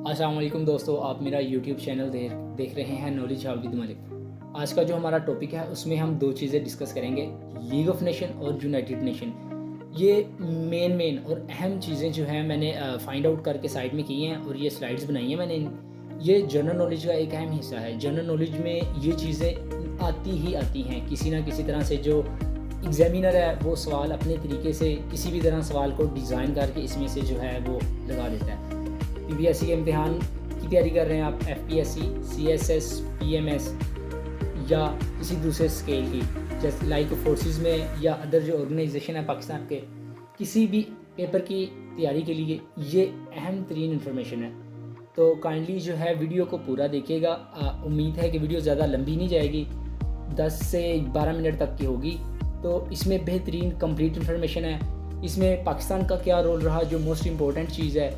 अस्सलाम वालेकुम दोस्तों, आप मेरा यूट्यूब चैनल देख रहे हैं नॉलेज हाफ विद मलिक। आज का जो हमारा टॉपिक है उसमें हम दो चीज़ें डिस्कस करेंगे, लीग ऑफ नेशन और यूनाइटेड नेशन। ये मेन और अहम चीज़ें जो हैं मैंने फाइंड आउट करके साइड में की हैं और ये स्लाइड्स बनाई हैं मैंने। ये जनरल नॉलेज का एक अहम हिस्सा है। जनरल नॉलेज में ये चीज़ें आती ही आती हैं किसी ना किसी तरह से। जो एग्जामिनर है वो सवाल अपने तरीके से किसी भी तरह सवाल को डिज़ाइन करके इसमें से जो है वो लगा देता है। PPSC के इम्तिहान की तैयारी कर रहे हैं आप, FPSC, CSS, PMS या किसी दूसरे स्केल की, जैसे लाइक फोर्सेस में या अदर जो ऑर्गेनाइजेशन है पाकिस्तान के, किसी भी पेपर की तैयारी के लिए ये अहम तरीन इन्फॉर्मेशन है। तो काइंडली जो है वीडियो को पूरा देखिएगा। उम्मीद है कि वीडियो ज़्यादा लंबी नहीं जाएगी, 10 से 12 मिनट तक की होगी। तो इसमें बेहतरीन कंप्लीट इन्फॉर्मेशन है। इसमें पाकिस्तान का क्या रोल रहा, जो मोस्ट इम्पोर्टेंट चीज़ है,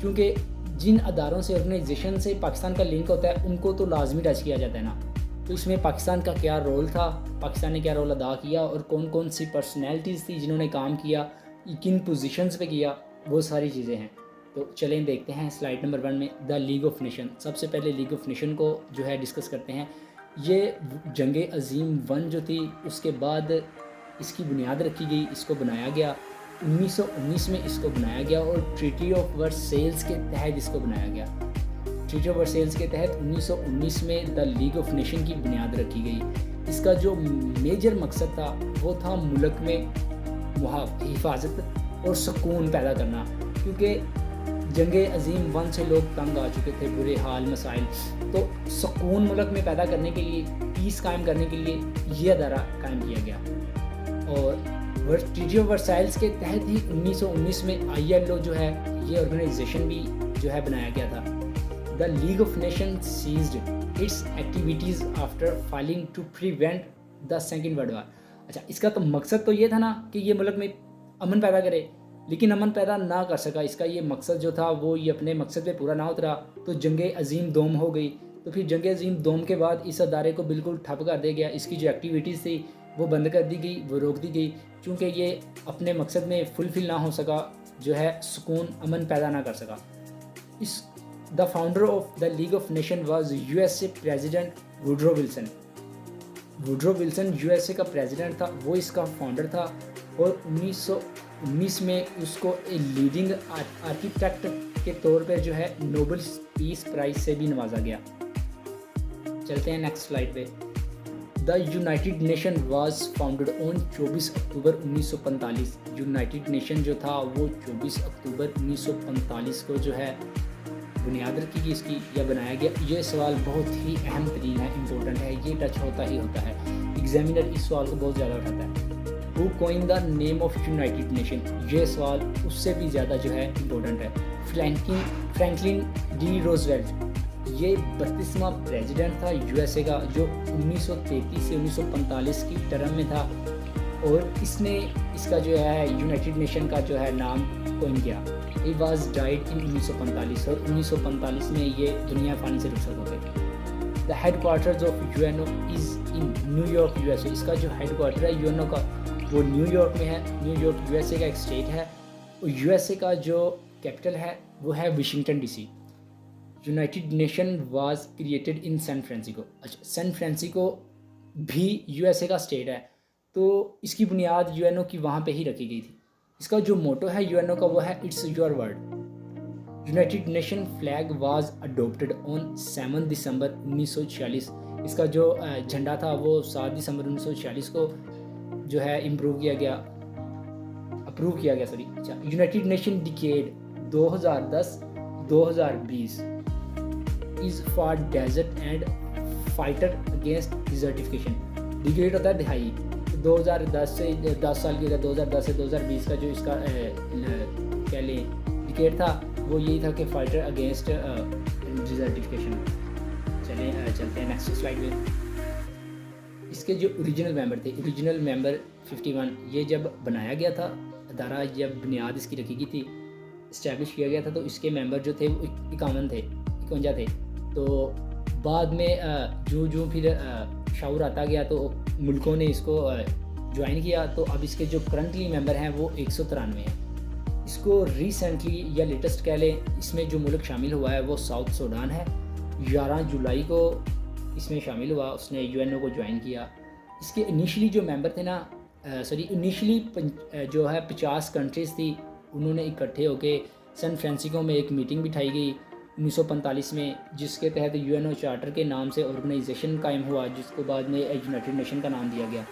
क्योंकि जिन अदारों से ऑर्गेनाइजेशन से पाकिस्तान का लिंक होता है उनको तो लाजमी टच किया जाता है ना। तो इसमें पाकिस्तान का क्या रोल था, पाकिस्तान ने क्या रोल अदा किया और कौन कौन सी पर्सनैलिटीज़ थी जिन्होंने काम किया, किन पोजीशंस पे किया, वो सारी चीज़ें हैं। तो चलें देखते हैं स्लाइड नंबर 1 में द लीग ऑफ नेशन। सबसे पहले लीग ऑफ नेशन को जो है डिस्कस करते हैं। ये जंग अज़ीम 1 जो थी उसके बाद इसकी बुनियाद रखी गई, इसको बनाया गया 1919 में इसको बनाया गया और ट्रीटी ऑफ वर्सेल्स के तहत इसको बनाया गया। ट्रीटी ऑफ वर्सेल्स के तहत 1919 में द लीग ऑफ नेशन की बुनियाद रखी गई। इसका जो मेजर मकसद था वो था मुल्क में हिफाजत और सुकून पैदा करना, क्योंकि जंग अज़ीम 1 से लोग तंग आ चुके थे, बुरे हाल मसाइल। तो सुकून मुल्क में पैदा करने के लिए, पीस कायम करने के लिए ये अदारा कायम किया गया। और ट्रीटी ऑफ वर्साइल्स के तहत ही 1919 में ILO जो है ये ऑर्गेनाइजेशन भी जो है बनाया गया था। The League of Nation ceased its activities after failing to prevent the Second World War. अच्छा, इसका तो मकसद तो ये था ना कि ये मुल्क में अमन पैदा करे, लेकिन अमन पैदा ना कर सका। इसका ये मकसद जो था वो ये अपने मकसद पे पूरा ना उतरा, तो जंग अज़ीम 2 हो गई। तो फिर जंग अज़ीम 2 के बाद इस अदारे को बिल्कुल ठप कर दिया गया। इसकी जो एक्टिविटीज़ थी वो बंद कर दी गई, वो रोक दी गई, क्योंकि ये अपने मकसद में फुलफिल ना हो सका, जो है सुकून अमन पैदा ना कर सका। इस the founder of the League of nation was USA president Woodrow Wilson. Woodrow Wilson USA का प्रेसिडेंट था, वो इसका फाउंडर था। और 1919 में उसको ए लीडिंग आर्किटेक्ट के तौर पर जो है नोबेल पीस प्राइज से भी नवाजा गया। चलते हैं नेक्स्ट स्लाइड पे। The United Nation was founded on 24 October 1945। United nation जो था वो 24 अक्टूबर 1945 को जो है बुनियाद रखी गई इसकी, या बनाया गया। ये सवाल बहुत ही अहम तरीन है, इम्पोर्टेंट है, ये टच होता ही होता है। एग्जामिनर इस सवाल को बहुत ज़्यादा उठाता है। Who coined the name of United nation, ये सवाल उससे भी ज़्यादा जो है इम्पोर्टेंट है। फ्रैंकलिन डी रोजवेल्ट, ये 32वां प्रेसिडेंट था USA का, जो 1933 से 1945 की टर्म में था। और इसने इसका जो है यूनाइटेड नेशन का जो है नाम कोइन किया। ही वाज डाइड इन 1945 और 1945 में ये दुनिया फानी से रुखसत हो गए। The headquarters of UNO is in New York USA। इसका जो हेड क्वार्टर है UNO का वो न्यूयॉर्क में है। न्यूयॉर्क USA का एक स्टेट है। और USA का जो कैपिटल है वो है Washington DC। United Nation was created in San Francisco. अच्छा, सैन फ्रांसिस्को भी USA का स्टेट है, तो इसकी बुनियाद UNO की वहाँ पे ही रखी गई थी। इसका जो मोटो है UNO का वो है it's your world. United nation flag was adopted on 7 दिसंबर 1946। इसका जो झंडा था वो 7 दिसंबर 1946 को जो है अप्रूव किया गया। अच्छा, United Nation decade 2010-2020 is for desert and fighter against desertification. Decade होता है दिहाई। 2010 से 10 साल की, 2010 से 2020 का जो इसका कह लें डिकेड था वो यही था कि फाइटर अगेंस्ट डिजर्टिफिकेशन। चलते हैं नेक्स्ट स्लाइड में। इसके जो ओरिजिनल मेंबर 51, ये जब बनाया गया था अदारा, जब बुनियाद इसकी रखी गई थी, इस्टेब्लिश किया गया था, तो इसके मेंबर जो थे वो 51 थे। तो बाद में जो फिर शऊर आता गया तो मुल्कों ने इसको ज्वाइन किया। तो अब इसके जो करंटली मेंबर हैं वो 193 हैं। इसको रिसेंटली या लेटेस्ट कह लें, इसमें जो मुल्क शामिल हुआ है वो साउथ सूडान है। 11 जुलाई को इसमें शामिल हुआ, उसने यूएनओ को ज्वाइन किया। इसके इनिशियली जो मेंबर थे ना, इनिशियली जो है 50 कंट्रीज़ थी, उन्होंने इकट्ठे होके सैन फ्रांसिस्को में एक मीटिंग बिठाई गई 1945 में, जिसके तहत यूएनओ चार्टर के नाम से ऑर्गेनाइजेशन कायम हुआ, जिसको बाद में यूनाइटेड नेशन का नाम दिया गया।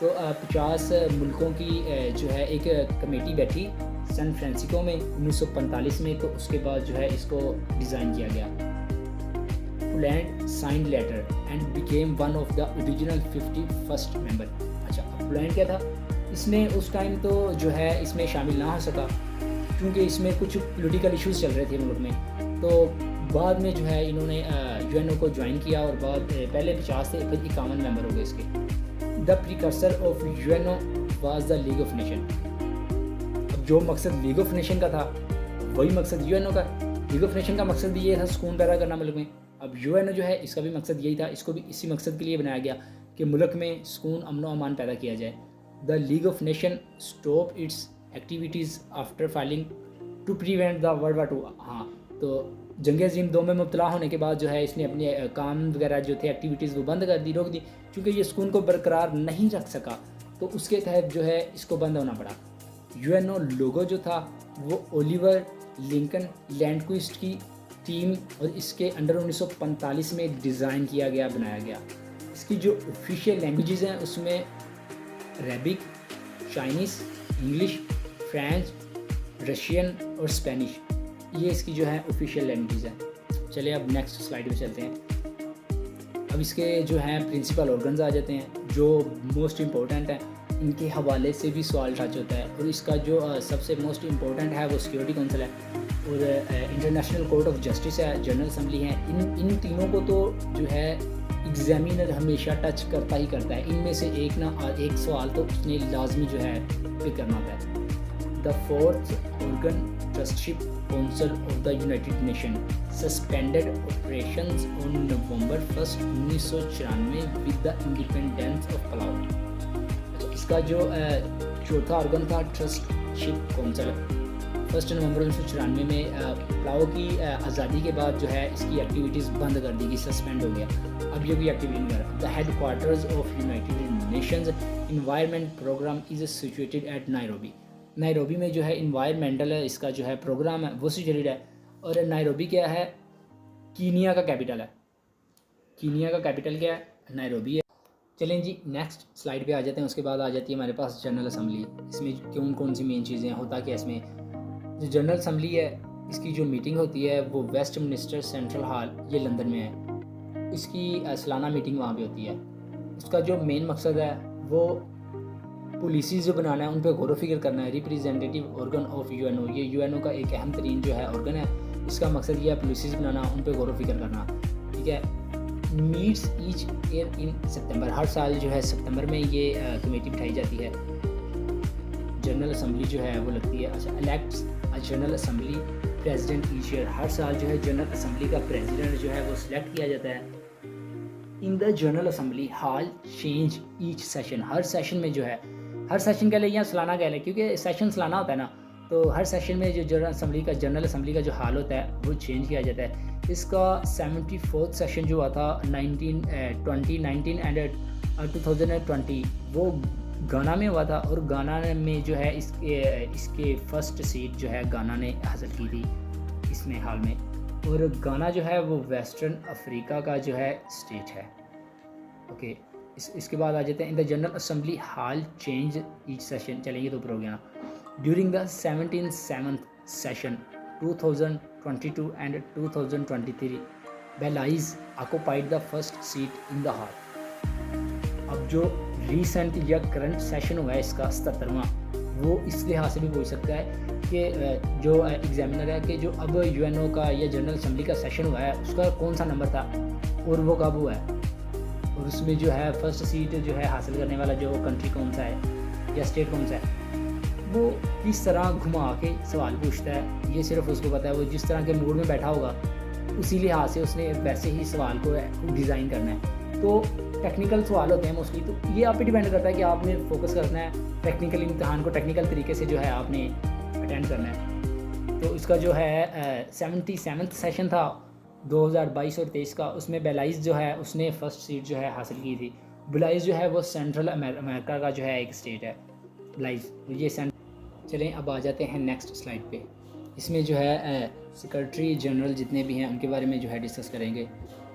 तो 50 मुल्कों की जो है एक कमेटी बैठी सैन फ्रांसिस्को में 1945 में। तो उसके बाद जो है इसको डिज़ाइन किया गया। Poland signed later and became one of the original 51st member. अच्छा, अब पोलैंड क्या था, इसने उस टाइम तो जो है इसमें शामिल ना हो सका क्योंकि इसमें कुछ पॉलिटिकल इश्यूज चल रहे थे मुल्क में। तो बाद में जो है इन्होंने यूएनओ को ज्वाइन किया और बाद पहले 50 थे, फिर 51 मेंबर हो गए इसके। The precursor of UNO was the League of nation. अब जो मकसद लीग ऑफ नेशन का था वही मकसद यूएनओ का। लीग ऑफ नेशन का मकसद भी ये था सुकून पैदा करना मुल्क में। अब यूएनओ जो है इसका भी मकसद यही था, इसको भी इसी मकसद के लिए बनाया गया कि मुल्क में सुकून अमन व अमान पैदा किया जाए। The League of Nation stop its activities after failing to prevent the World War 2। हाँ, तो जंग अज़ीम 2 में मुब्तला होने के बाद जो है इसने अपने काम वगैरह जो थे एक्टिविटीज़ वो बंद कर दी, रोक दी, क्योंकि ये सुकून को बरकरार नहीं रख सका। तो उसके तहत जो है इसको बंद होना पड़ा। यूएनओ लोगो जो था वो ओलिवर लिंकन लैंडक्विस्ट की टीम और इसके अंडर 1945 में डिज़ाइन किया गया, बनाया गया। इसकी जो ऑफिशियल लैंग्वेजेस हैं उसमें Arabic, Chinese, English, French, Russian और स्पेनिश, ये इसकी जो है ऑफिशियल लैंग्वेज है। चलिए अब नेक्स्ट स्लाइड में चलते हैं। अब इसके जो हैं प्रिंसिपल ऑर्गन्स आ जाते हैं जो मोस्ट इम्पोर्टेंट हैं, इनके हवाले से भी सवाल टच होता है। और इसका जो सबसे मोस्ट इम्पोर्टेंट है वो सिक्योरिटी काउंसिल है और इंटरनेशनल कोर्ट ऑफ जस्टिस है, जनरल असम्बली है। इन तीनों को तो जो है एग्जामिनर हमेशा टच करता ही करता है। इनमें से एक सवाल तो उसने लाजमी जो है पिक करना होता है। The fourth organ ट्रस्टशिप council of the United nation suspended operations on November 1, 1994 with the independence of Palau. तो इसका जो चौथा ऑर्गन था ट्रस्टशिप काउंसिल, 1 नवंबर 1994 में पलाऊ की आज़ादी के बाद जो है इसकी एक्टिविटीज़ बंद कर दी गई, सस्पेंड हो गया। अब ये कोई एक्टिविटी नहीं कर रहा। The headquarters of United Nations Environment Programme is situated at Nairobi. Nairobi में जो है इन्वायरमेंटल इसका जो है प्रोग्राम है वो सिचुएटेड है। और नायरोबी क्या है, कीनिया का कैपिटल है। कीनिया का कैपिटल क्या है, नायरोबी है। चलें जी नेक्स्ट स्लाइड पे आ जाते हैं। उसके बाद आ जाती है हमारे पास जनरल असम्बली। इसमें कौन सी मेन चीज़ें होता क्या इसमें। जो जनरल असम्बली है इसकी जो मीटिंग होती है वो वेस्ट मिनिस्टर सेंट्रल हॉल, ये लंदन में है। इसकी सालाना मीटिंग वहाँ पे होती है। इसका जो मेन मकसद है वो पॉलिसीज़ जो बनाना है उन पर गौर व फिक्र करना है। रिप्रेजेंटेटिव ऑर्गन ऑफ यूएनओ, ये यूएनओ का एक अहम तरीन जो है ऑर्गन है। इसका मकसद ये है पॉलिसीज़ बनाना, उन पर गौर व फिक्र करना, ठीक है। मीट्स ईच ईयर इन सितंबर, हर साल जो है सितंबर में ये कमेटी बिठाई जाती है। जनरल असम्बली जो है वो लगती है। अच्छा, elects a general assembly president each year, हर साल जो है जनरल असम्बली का प्रेसिडेंट जो है वो सिलेक्ट किया जाता है। इन the general assembly hall change each session, her session में जो है, हर सेशन कह लें या सालाना कह लें, क्योंकि सेशन सालाना होता है ना, तो हर सेशन में जो जनरल असम्बली का जो हाल होता है वो चेंज किया जाता है। इसका 74th सेशन जो हुआ था 2019 एंड 2020 वो गाना में हुआ था। और गाना में जो है इसके फर्स्ट सीट जो है गाना ने हासिल की थी इसमें हाल में। और गाना जो है वो वेस्टर्न अफ्रीका का जो है स्टेट है। ओके, इसके बाद आ जाते हैं। In the general assembly hall change each session, चलेंगे तो ऊपर हो गया। During the 77th session 2022 and 2023 Belize occupied the first seat in the hall. अब जो रीसेंट या करंट सेशन हुआ है इसका 77वां, वो इस लिहाज से भी पूछ सकता है कि जो एग्जामिनर है कि जो अब यूएनओ का या जनरल असम्बली का सेशन हुआ है उसका कौन सा नंबर था और वो कब हुआ है, और उसमें जो है फर्स्ट सीट जो है हासिल करने वाला जो कंट्री कौन सा है या स्टेट कौन सा है, वो किस तरह घुमा के सवाल पूछता है ये सिर्फ उसको पता है। वो जिस तरह के मूड में बैठा होगा उसी लिहाज से उसने वैसे ही सवाल को डिज़ाइन करना है। तो टेक्निकल सवाल होते हैं मोस्टली, तो ये आप पे डिपेंड करता है कि आपने फोकस करना है टेक्निकल इम्तिहान को, टेक्निकल तरीके से जो है आपने अटेंड करना है। तो इसका जो है 77th सेशन था 2022 और 23 का, उसमें बेलाइज़ जो है उसने फ़र्स्ट सीट जो है हासिल की थी। बेलाइज़ जो है वो सेंट्रल अमेरिका का जो है एक स्टेट है बेलाइज़, ये चलें अब आ जाते हैं नेक्स्ट स्लाइड पे। इसमें जो है सेक्रेटरी जनरल जितने भी हैं उनके बारे में जो है डिस्कस करेंगे।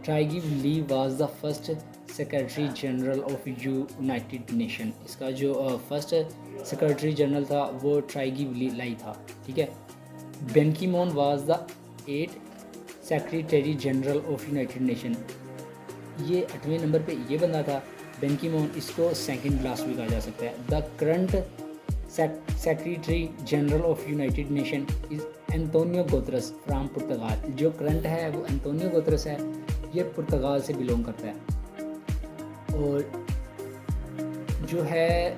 Trygve Lie was the first secretary general of United Nation. इसका जो फर्स्ट सेक्रेटरी जनरल था वो ट्राइगी लाई था, ठीक है। बैन की moon was the 8th secretary general of United nation. ये 8वें नंबर पे ये बंदा था बैन की मून, इसको सेकंड लास्ट भी कहा जा सकता है। The current secretary general of United Nation is Antonio Guterres from Portugal. जो करंट है वो एंटोनियो गुतरस है, ये पुर्तगाल से बिलोंग करता है। और जो है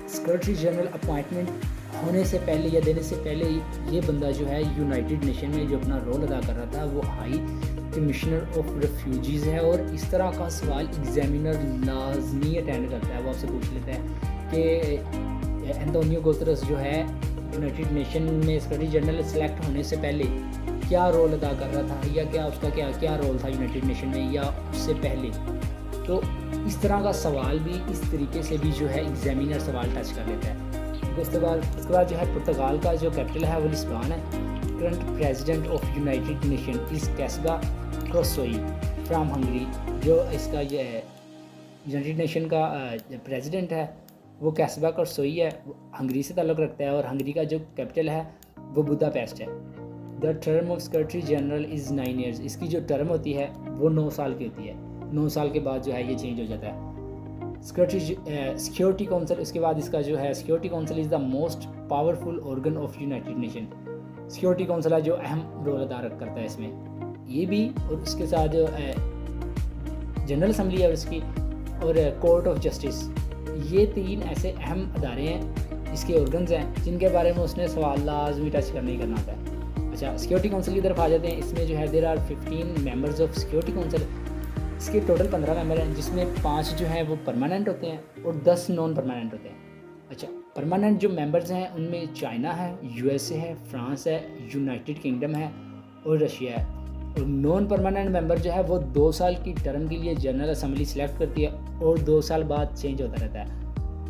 सेक्रेटरी जनरल अपॉइंटमेंट होने से पहले या देने से पहले ये बंदा जो है यूनाइटेड नेशन में जो अपना रोल अदा कर रहा था वो हाई कमिश्नर ऑफ रेफ्यूजीज़ है। और इस तरह का सवाल एग्जामिनर लाजमी अटेंड करता है, वो आपसे पूछ लेता है कि एंटोनियो गुतरस जो है यूनाइटेड नेशन में सेक्रेटरी जनरल सेलेक्ट होने से पहले क्या रोल अदा कर रहा था, या क्या उसका क्या रोल था यूनाइटेड नेशन में या उससे पहले। तो इस तरह का सवाल भी इस तरीके से भी जो है एग्जामिनर सवाल टच कर लेता है। उसके बाद जो है पुर्तगाल का जो कैपिटल है वो लिस्बन है। Current president of United Nation is Csaba Korosi from Hungary. जो इसका ये यूनाइटेड नेशन का प्रेसिडेंट है वो कैस्बा क्रोसोई है, हंगरी से ताल्लुक़ रखता है। और हंगरी का जो कैपिटल है वो बुदापेस्ट है। The term of secretary general is 9 years। इसकी जो टर्म होती है वो 9 साल की होती है। 9 साल के बाद जो है ये चेंज हो जाता है। सिक्योरिटी काउंसिल, इसके बाद इसका जो है security council is the most powerful organ of United nation. Security council है जो अहम रोल अदा करता है इसमें ये भी। और उसके साथ जो जनरल असम्बली है उसकी, और कोर्ट ऑफ जस्टिस, ये 3 ऐसे अहम अदारे हैं, इसके ऑर्गन्स हैं जिनके बारे में उसने सवाल लाजमी टच करने ही करना होता है। अच्छा, सिक्योरिटी काउंसिल की तरफ आ जाते हैं। इसमें जो है there are 15 members of Security Council. इसके टोटल 15 मेंबर हैं, जिसमें 5 जो हैं वो परमानेंट होते हैं और 10 नॉन परमानेंट होते हैं। अच्छा, परमानेंट जो मेंबर्स हैं उनमें चाइना है, यूएसए है, फ्रांस है, यूनाइटेड किंगडम है और रशिया है। और नॉन परमानेंट मेंबर जो है वो 2 साल की टर्म के लिए जनरल असम्बली सेलेक्ट करती है और 2 साल बाद चेंज होता रहता है।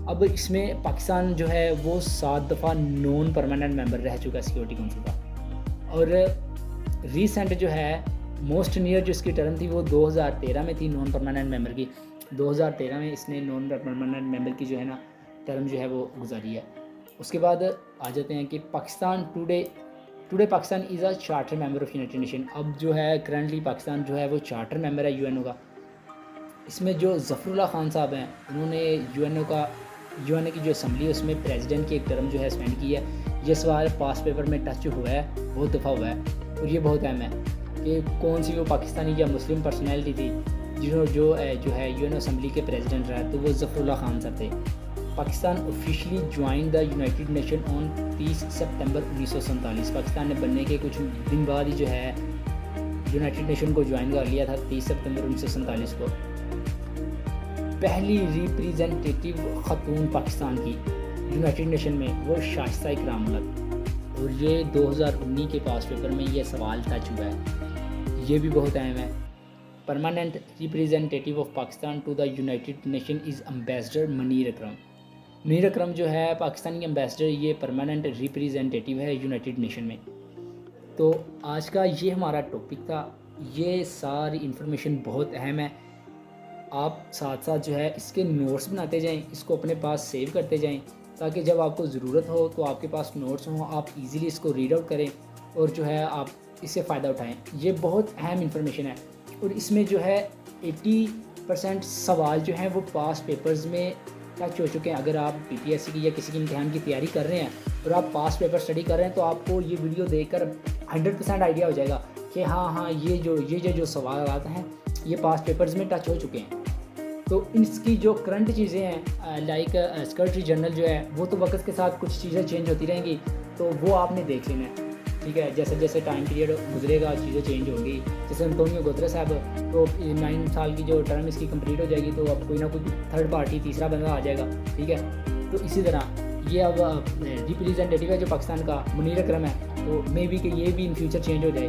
अब इसमें पाकिस्तान जो है वो 7 दफ़ा नॉन परमानेंट मेंबर रह चुका है सिक्योरिटी काउंसिल का। और रिसेंट जो है मोस्ट नियर जो इसकी टर्म थी वो 2013 में थी नॉन परमानेंट मेंबर की। 2013 में इसने नॉन परमानेंट मेंबर की जो है ना टर्म जो है वो गुजारी है। उसके बाद आ जाते हैं कि Pakistan today Pakistan is a charter member of United nation. अब जो है करंटली पाकिस्तान जो है वो चार्टर मेंबर है यूएनओ का। इसमें जो ज़फ़रुल्लाह खान साहब हैं उन्होंने यूएनओ की जो असम्बली है उसमें प्रेसिडेंट की एक टर्म जो है स्पेंड की है। ये सवाल पास पेपर में टच हुआ है, बहुत दफ़ा हुआ है और ये बहुत अहम है कि कौन सी वो पाकिस्तानी या मुस्लिम पर्सनैलिटी थी जिन्होंने जो है यूएनओ असम्बली के प्रेसिडेंट रहा। तो वो ज़फ़रुल्लाह खान साहब थे। Pakistan officially join the United nation on 30 सितंबर 1947। पाकिस्तान ने बनने के कुछ दिन बाद ही जो है यूनाइटेड नेशन को ज्वाइन कर लिया था 30 सितंबर 1947 को। पहली रिप्रेजेंटेटिव ख़तून पाकिस्तान की यूनाइटेड नेशन में वो शाइस्ता इकराम मलक, और ये 2019 के पास पेपर में ये सवाल टच हुआ है, ये भी बहुत अहम है। Permanent representative of Pakistan to the United Nation is ambassador Munir Akram. Munir Akram जो है पाकिस्तानी एम्बेसडर, ये परमानेंट रिप्रेजेंटेटिव है यूनाइटेड नेशन में। तो आज का ये हमारा टॉपिक था। ये सारी इन्फॉर्मेशन बहुत अहम है। आप साथ साथ जो है इसके नोट्स बनाते जाएं, इसको अपने पास सेव करते जाएं, ताकि जब आपको ज़रूरत हो तो आपके पास नोट्स हों, आप इजीली इसको रीड आउट करें और जो है आप इससे फ़ायदा उठाएं। ये बहुत अहम इन्फॉर्मेशन है और इसमें जो है 80% सवाल जो हैं वो पास पेपर्स में टच हो चुके हैं। अगर आप पीपीएससी की या किसी की इम्तिहान की तैयारी कर रहे हैं और आप पास पेपर स्टडी कर रहे हैं तो आपको ये वीडियो देखकर 100% आइडिया हो जाएगा कि हाँ ये जो सवाल आते हैं ये पास पेपर्स में टच हो चुके हैं। तो इसकी जो करंट चीज़ें हैं लाइक सेक्रेटरी जनरल जो है वो तो वक्त के साथ कुछ चीज़ें चेंज होती रहेंगी, तो वो आपने देख लेना है, ठीक है। जैसे जैसे टाइम पीरियड गुजरेगा चीज़ें चेंज होंगी। जैसे एंटोनियो गुतरस साहब, तो 9 साल की जो टर्म इसकी कंप्लीट हो जाएगी तो अब कोई ना कोई थर्ड पार्टी तीसरा बंदा आ जाएगा, ठीक है। तो इसी तरह ये अब रिप्रेजेंटेटिव है जो पाकिस्तान का, मुनीर अकरम है, तो मे बी कि ये भी इन फ्यूचर चेंज हो जाए।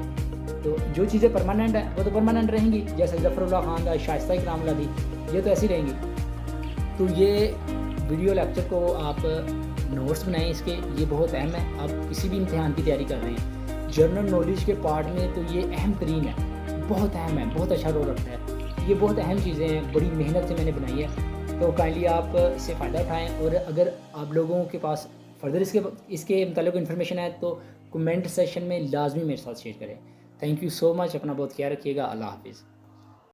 तो जो चीज़ें परमानेंट है वो तो परमानेंट रहेंगी, जैसे जफरुल्लाह खान था, शाइस्ता इकराम थी, ये तो ऐसी रहेंगी। तो ये वीडियो लेक्चर को आप नोट्स बनाएं इसके, ये बहुत अहम है। आप किसी भी इम्तिहान की तैयारी कर रहे हैं, जनरल नॉलेज के पार्ट में तो ये अहम तरीन है, बहुत अहम है, बहुत अच्छा रोल रखता है। ये बहुत अहम चीज़ें हैं, बड़ी मेहनत से मैंने बनाई है, तो काइंडली आप इससे फ़ायदा उठाएँ। और अगर आप लोगों के पास फर्दर इसके मतलब इन्फॉर्मेशन है तो कमेंट सेक्शन में लाजमी मेरे साथ शेयर करें। थैंक यू सो मच, अपना बहुत ख्याल रखिएगा। अल्लाह हाफिज़।